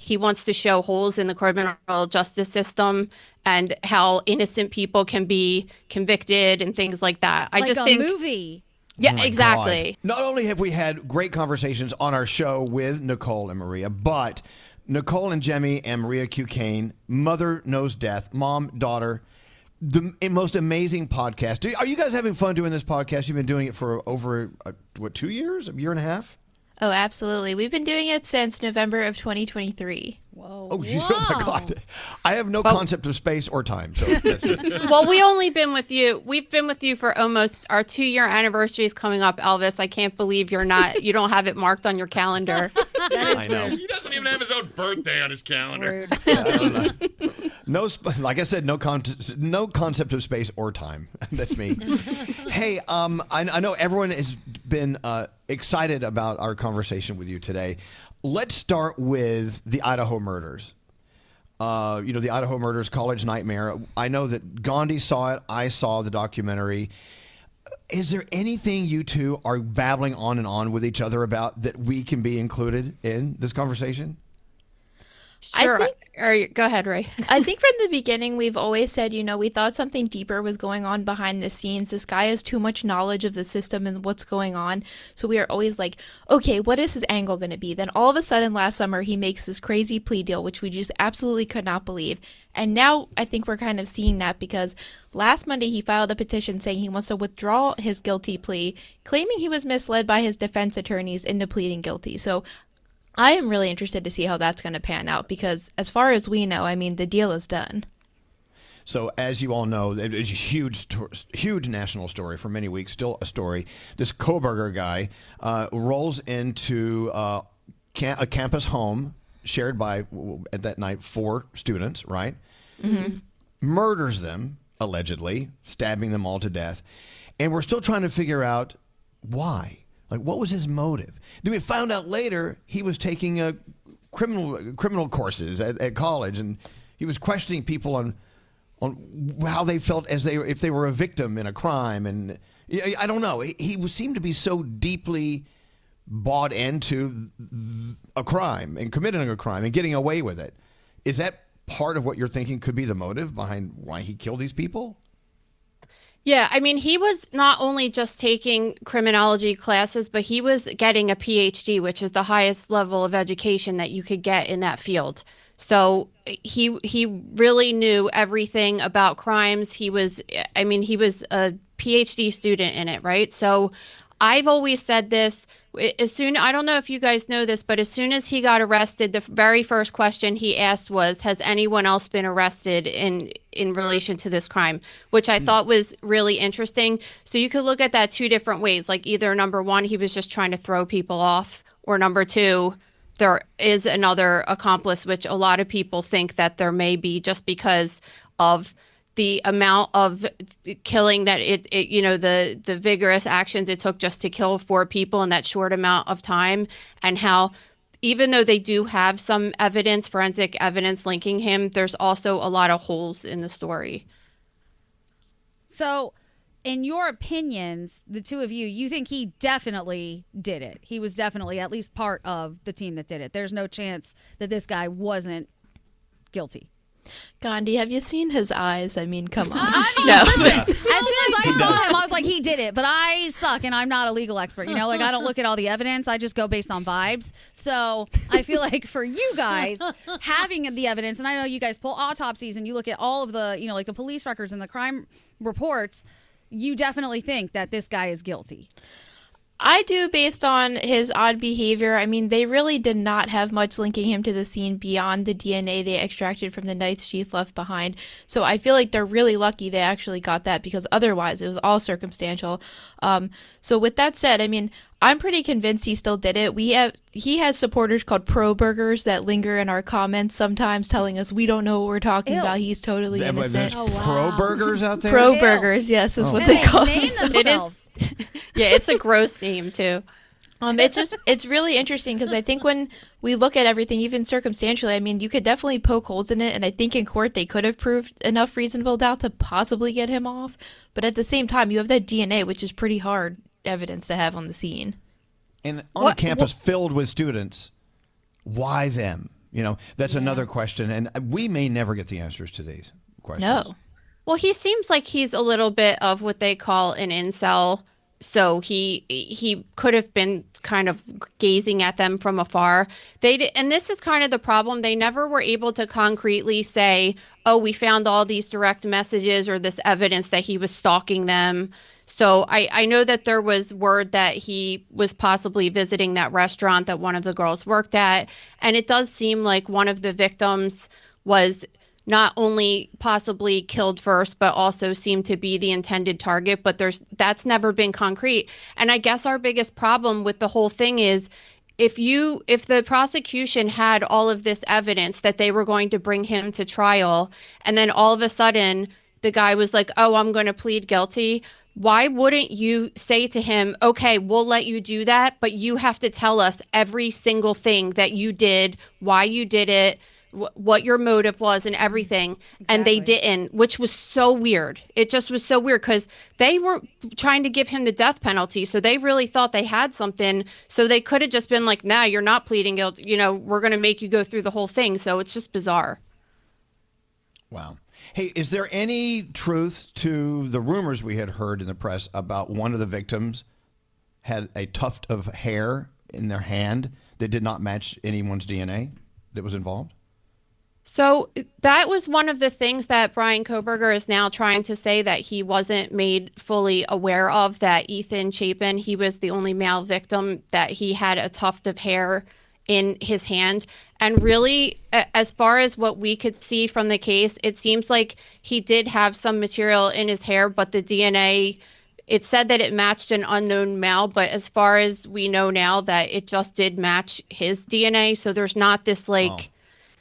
he wants to show holes in the criminal justice system and how innocent people can be convicted and things like that. I like just a think movie. Yeah, Oh exactly. God. Not only have we had great conversations on our show with Nicole and Maria, but Nicole and Jemmy and Maria Q. Kane, Mother Knows Death, mom, daughter, the most amazing podcast. Are you guys having fun doing this podcast? You've been doing it for over, 2 years? A year and a half? Oh, absolutely. We've been doing it since November of 2023. Whoa. Oh, oh my God. I have no concept of space or time. So that's Well, we've been with you for almost our 2-year anniversary is coming up, Elvis. I can't believe you don't have it marked on your calendar. I know. He doesn't even have his own birthday on his calendar. Yeah, I don't know. Like I said, no concept of space or time. That's me. Hey, I know everyone has been excited about our conversation with you today. Let's start with the Idaho murders. The Idaho murders, college nightmare. I know that Gandhi saw it. I saw the documentary. Is there anything you two are babbling on and on with each other about that we can be included in this conversation? Sure. Go ahead, Ray. I think from the beginning, we've always said, we thought something deeper was going on behind the scenes. This guy has too much knowledge of the system and what's going on. So we are always like, okay, what is his angle going to be? Then all of a sudden last summer, he makes this crazy plea deal, which we just absolutely could not believe. And now I think we're kind of seeing that because last Monday, he filed a petition saying he wants to withdraw his guilty plea, claiming he was misled by his defense attorneys into pleading guilty. So I am really interested to see how that's going to pan out because as far as we know, the deal is done. So as you all know, it's a huge national story for many weeks, still a story. This Kohberger guy rolls into a campus home shared by, at that night, 4 students, right? Mm-hmm. Murders them, allegedly, stabbing them all to death. And we're still trying to figure out why. Like, what was his motive? Then we found out later he was taking criminal courses at college, and he was questioning people on how they felt if they were a victim in a crime. And I don't know. He seemed to be so deeply bought into a crime and committing a crime and getting away with it. Is that part of what you're thinking could be the motive behind why he killed these people? Yeah, he was not only just taking criminology classes, but he was getting a PhD, which is the highest level of education that you could get in that field. So he really knew everything about crimes. He was a PhD student in it, right? So I've always said this. I don't know if you guys know this, but as soon as he got arrested, the very first question he asked was, has anyone else been arrested in relation to this crime? Which I thought was really interesting. So you could look at that 2 different ways. Like either number 1, he was just trying to throw people off, or number 2, there is another accomplice, which a lot of people think that there may be just because of the amount of killing that the vigorous actions it took just to kill 4 people in that short amount of time, and how even though they do have some evidence, forensic evidence linking him, there's also a lot of holes in the story. So, in your opinions, the 2 of you think he definitely did it. He was definitely at least part of the team that did it. There's no chance that this guy wasn't guilty. Gandhi, have you seen his eyes? Come on. No. Listen, as soon as I saw him, I was like, he did it. But I suck, and I'm not a legal expert. I don't look at all the evidence. I just go based on vibes. So I feel like for you guys, having the evidence, and I know you guys pull autopsies, and you look at all of the, the police records and the crime reports, you definitely think that this guy is guilty. I do, based on his odd behavior. They really did not have much linking him to the scene beyond the DNA they extracted from the knight's sheath left behind. So I feel like they're really lucky they actually got that, because otherwise it was all circumstantial. So with that said, I'm pretty convinced he still did it. He has supporters called Kohbergers that linger in our comments sometimes, telling us we don't know what we're talking about. He's totally innocent. There's Kohbergers out there? Kohbergers, yes, is what they call themselves. It is. Yeah, it's a gross name too. It's really interesting because I think when we look at everything, even circumstantially, you could definitely poke holes in it, and I think in court they could have proved enough reasonable doubt to possibly get him off. But at the same time, you have that DNA, which is pretty hard evidence to have on the scene. And on a campus filled with students, why them? That's another question, and we may never get the answers to these questions. No. Well, he seems like he's a little bit of what they call an incel. So he could have been kind of gazing at them from afar. And this is kind of the problem. They never were able to concretely say, oh, we found all these direct messages or this evidence that he was stalking them. So I know that there was word that he was possibly visiting that restaurant that one of the girls worked at. And it does seem like one of the victims was not only possibly killed first, but also seemed to be the intended target. But that's never been concrete. And I guess our biggest problem with the whole thing is if the prosecution had all of this evidence that they were going to bring him to trial, and then all of a sudden the guy was like, oh, I'm going to plead guilty. Why wouldn't you say to him, okay, we'll let you do that, but you have to tell us every single thing that you did, why you did it, what your motive was and everything. Exactly. And they didn't, which was so weird. It just was so weird because they were trying to give him the death penalty. So they really thought they had something. So they could have just been like, nah, you're not pleading guilty. We're going to make you go through the whole thing. So it's just bizarre. Wow. Hey, is there any truth to the rumors we had heard in the press about one of the victims had a tuft of hair in their hand that did not match anyone's DNA that was involved? So that was one of the things that Bryan Kohberger is now trying to say that he wasn't made fully aware of, that Ethan Chapin, he was the only male victim, that he had a tuft of hair in his hand. And really, as far as what we could see from the case, it seems like he did have some material in his hair, but the DNA, it said that it matched an unknown male, but as far as we know now, that it just did match his DNA. So there's not this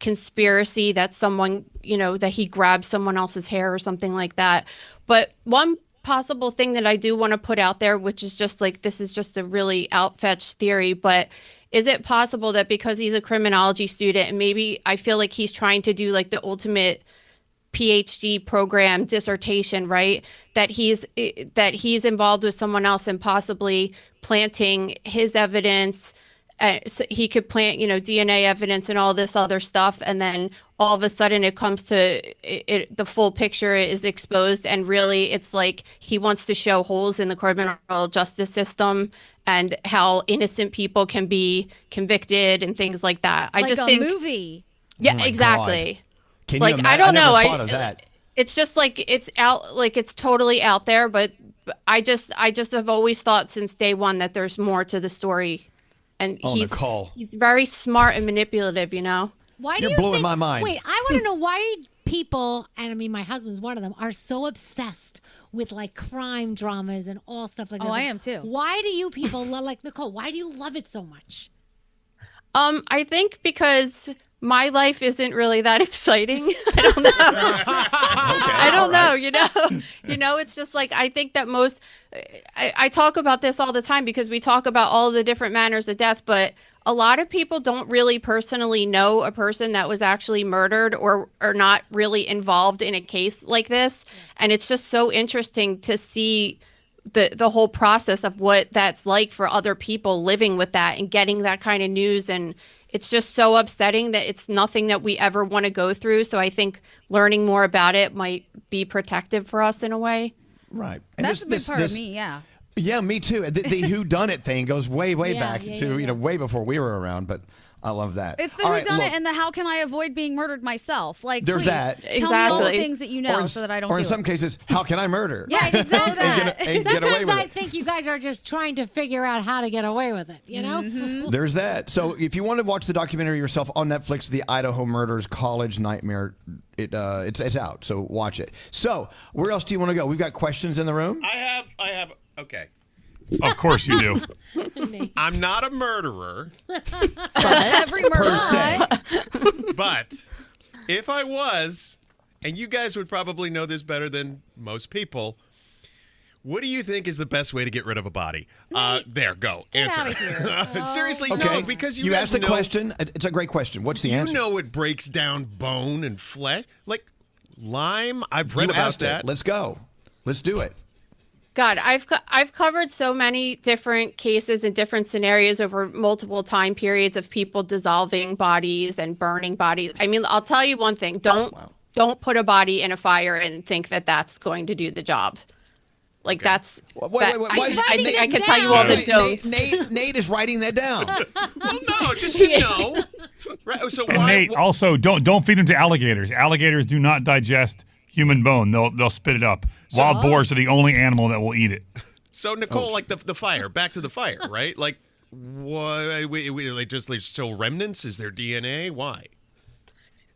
conspiracy that someone, that he grabbed someone else's hair or something like that. But one possible thing that I do want to put out there, which is just this is just a really outfetched theory, but is it possible that because he's a criminology student and maybe I feel like he's trying to do the ultimate PhD program dissertation, right? That he's involved with someone else and possibly planting his evidence. So he could plant, DNA evidence and all this other stuff. And then all of a sudden it comes to the full picture is exposed. And really it's like he wants to show holes in the criminal justice system and how innocent people can be convicted and things like that. I just think movie. Yeah, oh exactly. Can you imagine? I don't know. I never thought of that. It's just it's out, it's totally out there. But I just have always thought since day one that there's more to the story. And he's very smart and manipulative, Why You're blowing my mind. Wait, I want to know why people, and I mean my husband's one of them, are so obsessed with crime dramas and all stuff like that. Oh, I am too. Why do you people love, Nicole, why do you love it so much? I think because my life isn't really that exciting. I don't know. I don't know, it's just I think that most, I talk about this all the time because we talk about all the different manners of death, but a lot of people don't really personally know a person that was actually murdered or not really involved in a case like this. And it's just so interesting to see the whole process of what that's like for other people living with that and getting that kind of news. And it's just so upsetting that it's nothing that we ever want to go through. So I think learning more about it might be protective for us in a way. Right. And That's a big part of me, yeah. Yeah, me too. The whodunit thing goes way back to way before we were around, but I love that. It's the whodunit and the how can I avoid being murdered myself? There's please, that. Tell me all the things that you know so that I don't do it. Or in some cases, how can I murder? Yeah, exactly. Sometimes I it. think you guys are just trying to figure out how to get away with it, Mm-hmm. There's that. So if you want to watch the documentary yourself on Netflix, The Idaho Murders College Nightmare, it's out. So watch it. So where else do you want to go? We've got questions in the room. I have. Okay. Of course you do. I'm not a murderer. Every murder. Per se. But if I was, and you guys would probably know this better than most people, what do you think is the best way to get rid of a body? There, go. Get Answer. out of here. Seriously, Okay. no, because you guys asked the know, question. It's a great question. What's the answer? You know it breaks down bone and flesh. Like lime, I've read You about asked that. it. Let's go. Let's do it. God, I've covered so many different cases and different scenarios over multiple time periods of people dissolving bodies and burning bodies. I mean, I'll tell you one thing: don't put a body in a fire and think that that's going to do the job. Like that's. Wait, I can tell you all the don'ts. Nate is writing that down. Well, no, just to know. Right, so And Nate, also don't feed them to alligators. Alligators do not digest human bone. They'll spit it up. Wild boars are the only animal that will eat it. So Nicole, like the fire, back to the fire, right? Like, why? They just still remnants? Is there DNA? Why?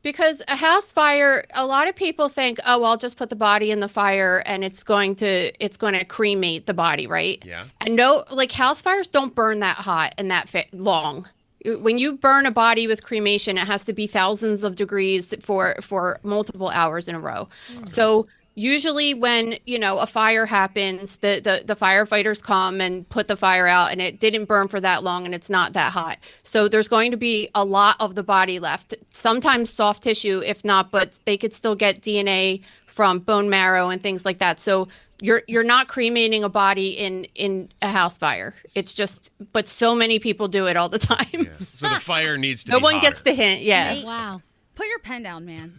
Because a house fire, a lot of people think, oh, well, I'll just put the body in the fire and it's going to cremate the body, right? Yeah. And no, like house fires don't burn that hot and that long. When you burn a body with cremation, it has to be thousands of degrees for multiple hours in a row. So usually when, a fire happens, the firefighters come and put the fire out and it didn't burn for that long and it's not that hot. So there's going to be a lot of the body left, sometimes soft tissue, if not, but they could still get DNA from bone marrow and things like that. So you're not cremating a body in a house fire. It's just, but so many people do it all the time. Yeah. So the fire needs to No be one hotter. gets the hint. Yeah. Wow. Put your pen down, man.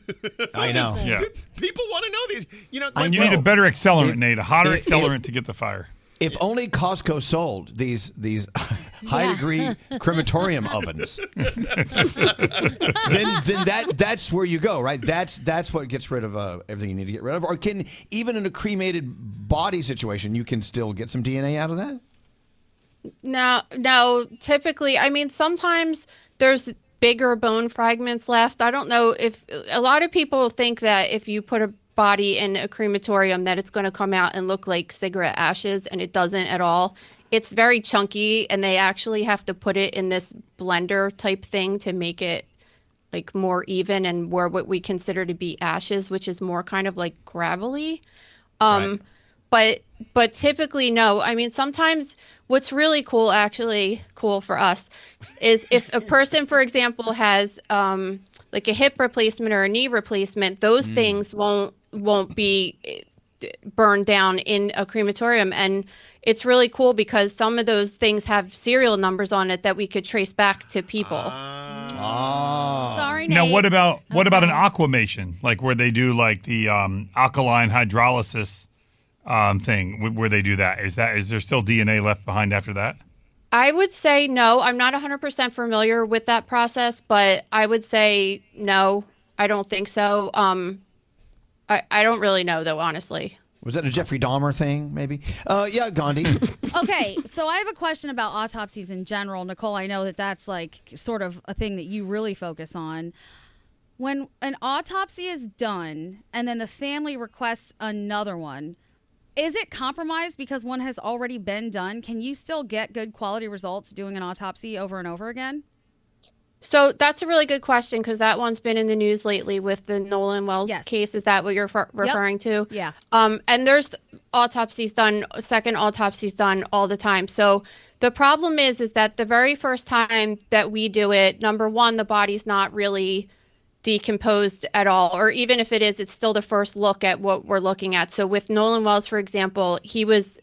I know. Yeah. People want to know these. And you need a better accelerant, Nate. A hotter accelerant to get the fire. If only Costco sold these high degree crematorium ovens, then that's where you go, right? That's what gets rid of everything you need to get rid of. Or can even in a cremated body situation, you can still get some DNA out of that? No. Typically, I mean, sometimes there's bigger bone fragments left. I don't know if a lot of people think that if you put a body in a crematorium that it's going to come out and look like cigarette ashes, and it doesn't at all. It's very chunky, and they actually have to put it in this blender type thing to make it like more even and more what we consider to be ashes, which is more kind of like gravelly. Right. But typically, no. I mean, sometimes what's really cool, actually cool for us, is if a person, for example, has like a hip replacement or a knee replacement, those things won't be burned down in a crematorium. And it's really cool because some of those things have serial numbers on it that we could trace back to people. Sorry, Nate. Now, what about an aquamation, like where they do like the alkaline hydrolysis thing, where they do that? Is there still DNA left behind after that? I would say no. I'm not 100% familiar with that process, but I would say no. I don't think so. I don't really know, though, honestly. Was that a Jeffrey Dahmer thing, maybe? Yeah, Gandhi. Okay, so I have a question about autopsies in general. Nicole, I know that's like sort of a thing that you really focus on. When an autopsy is done and then the family requests another one, is it compromised because one has already been done? Can you still get good quality results doing an autopsy over and over again? So that's a really good question because that one's been in the news lately with the Nolan Wells case. Is that what you're referring to? Yeah. And there's second autopsies done all the time. So the problem is that the very first time that we do it, number one, the body's not really decomposed at all, or even if it is, it's still the first look at what we're looking at. So with Nolan Wells, for example, he was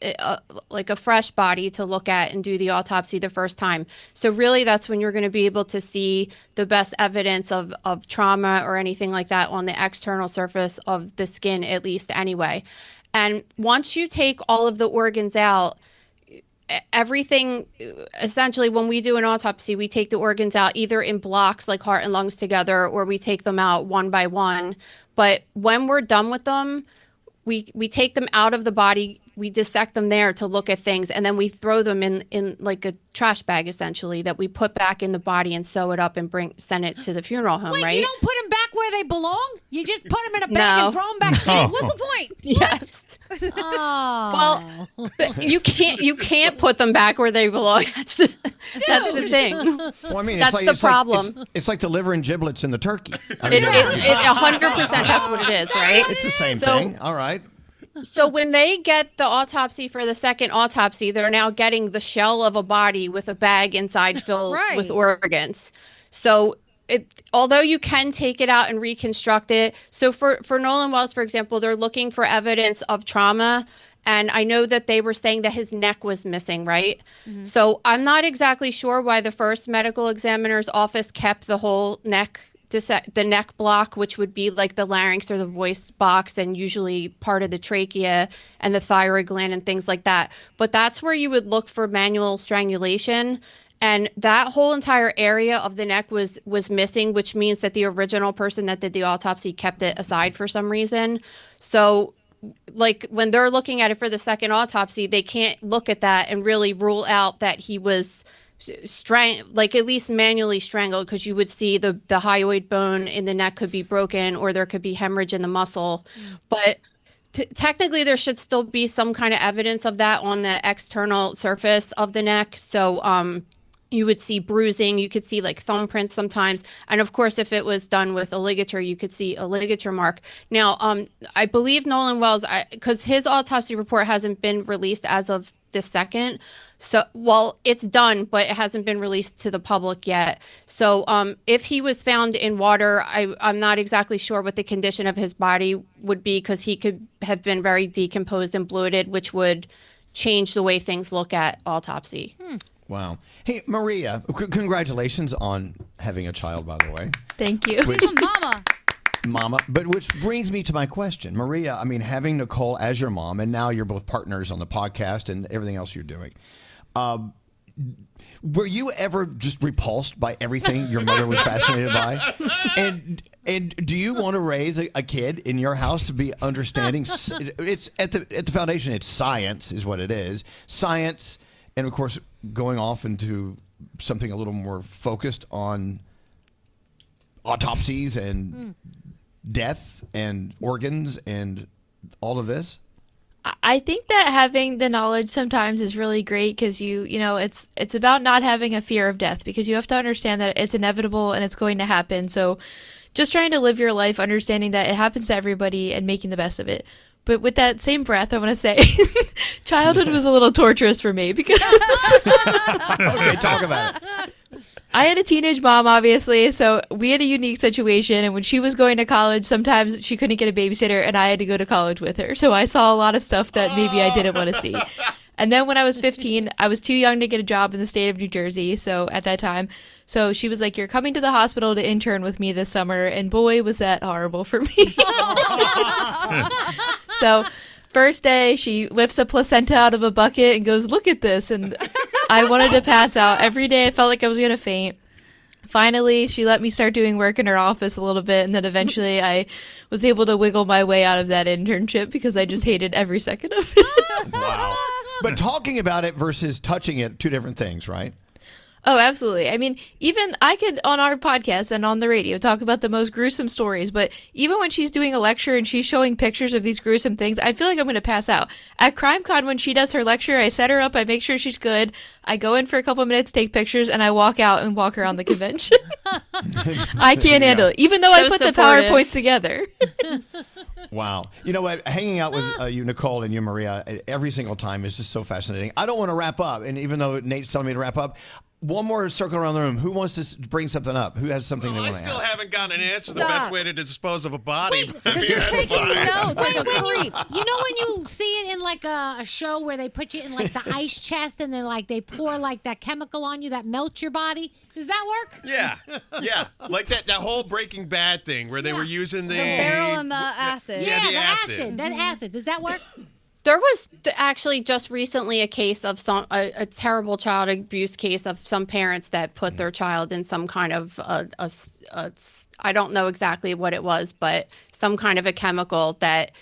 like a fresh body to look at and do the autopsy the first time. So really that's when you're going to be able to see the best evidence of trauma or anything like that on the external surface of the skin, at least anyway. And once you take all of the organs out, everything, essentially, when we do an autopsy, we take the organs out either in blocks like heart and lungs together, or we take them out one by one. But when we're done with them, we take them out of the body, we dissect them there to look at things, and then we throw them in like a trash bag, essentially, that we put back in the body and sew it up and send it to the funeral home. Wait, right? you don't put them back where they belong? You just put them in a bag and throw them back in? What's the point? Yes. Oh. Well, but you can't put them back where they belong. That's the thing. Well, I mean, That's the problem. It's like the liver and giblets in the turkey. I It mean, 100%. That's what it is, right? it's the same thing. All right. So when they get the autopsy for the second autopsy, they're now getting the shell of a body with a bag inside filled with organs. So although you can take it out and reconstruct it, so for Nolan Wells, for example, they're looking for evidence of trauma. And I know that they were saying that his neck was missing, right? So I'm not exactly sure why the first medical examiner's office kept the whole neck, the neck block, which would be like the larynx or the voice box and usually part of the trachea and the thyroid gland and things like that. But that's where you would look for manual strangulation. And that whole entire area of the neck was missing, which means that the original person that did the autopsy kept it aside for some reason. So like when they're looking at it for the second autopsy, they can't look at that and really rule out that he was like at least manually strangled, because you would see the hyoid bone in the neck could be broken, or there could be hemorrhage in the muscle. But technically there should still be some kind of evidence of that on the external surface of the neck. So you would see bruising, you could see like thumbprints sometimes. And of course, if it was done with a ligature, you could see a ligature mark. Now, I believe Nolan Wells, because his autopsy report hasn't been released as of this second. So, well, it's done, but it hasn't been released to the public yet. So if he was found in water, I'm not exactly sure what the condition of his body would be, because he could have been very decomposed and bloated, which would change the way things look at autopsy. Wow. Hey, Maria, congratulations on having a child, by the way. Thank you. Mama. But which brings me to my question. Maria, I mean, having Nicole as your mom, and now you're both partners on the podcast and everything else you're doing. Were you ever just repulsed by everything your mother was fascinated by? And do you want to raise a kid in your house to be understanding? It's at the foundation, it's science is what it is. Science, and of course, going off into something a little more focused on autopsies and death and organs and all of this? I think that having the knowledge sometimes is really great, because you know it's about not having a fear of death, because you have to understand that it's inevitable and it's going to happen. So just trying to live your life understanding that it happens to everybody and making the best of it. But with that same breath, I want to say childhood was a little torturous for me, because Okay, talk about it. I had a teenage mom, obviously, so we had a unique situation. And when she was going to college, sometimes she couldn't get a babysitter, and I had to go to college with her. So I saw a lot of stuff that maybe I didn't want to see. And then when I was 15, I was too young to get a job in the state of New Jersey. So at that time, so she was like, "You're coming to the hospital to intern with me this summer." And boy, was that horrible for me. So first day, she lifts a placenta out of a bucket and goes, "Look at this." And I wanted to pass out. Every day I felt like I was going to faint. Finally, she let me start doing work in her office a little bit, and then eventually I was able to wiggle my way out of that internship, because I just hated every second of it. Wow. But talking about it versus touching it, two different things, right? Oh, absolutely. I mean, even I could, on our podcast and on the radio, talk about the most gruesome stories, but even when she's doing a lecture and she's showing pictures of these gruesome things, I feel like I'm going to pass out. At CrimeCon, when she does her lecture, I set her up, I make sure she's good, I go in for a couple of minutes, take pictures, and I walk out and walk around the convention. I can't handle it, even though I put the PowerPoint together. Wow. You know what? Hanging out with you, Nicole, and you, Maria, every single time is just so fascinating. I don't want to wrap up, and even though Nate's telling me to wrap up, one more circle around the room. Who wants to bring something up? Who has something they want to ask? I still haven't gotten an answer to the best way to dispose of a body. Because you're taking notes like a creep. You know when you see it in like a show where they put you in like the ice chest and then like they pour like that chemical on you that melts your body? Does that work? Yeah. Like that whole Breaking Bad thing where they were using the barrel and the acid. Yeah, the the acid. acid. That acid. Does that work? There was actually just recently a case of a terrible child abuse case of some parents that put their child in some kind of I don't know exactly what it was, but some kind of a chemical that,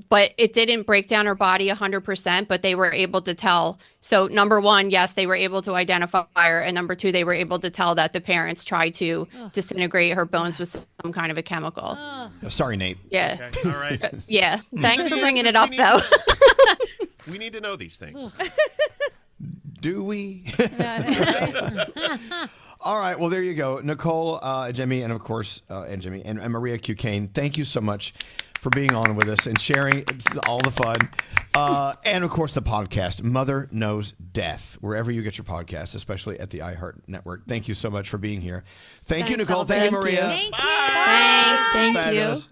but it didn't break down her body 100%, but they were able to tell. So number one, yes, they were able to identify her. And number two, they were able to tell that the parents tried to disintegrate her bones with some kind of a chemical. Sorry, Nate. Yeah. Okay, all right. Yeah. Thanks for bringing it up, though. We need to know these things. Do we? All right. Well, there you go. Nicole, Jimmy, and of course, and Jimmy, and Maria Q. Kane, thank you so much for being on with us and sharing all the fun. And of course, the podcast, Mother Knows Death, wherever you get your podcasts, especially at the iHeart Network. Thank you so much for being here. Thank you, Nicole. Thank you, Maria. Thank you. Thanks. Thank you. Fabulous.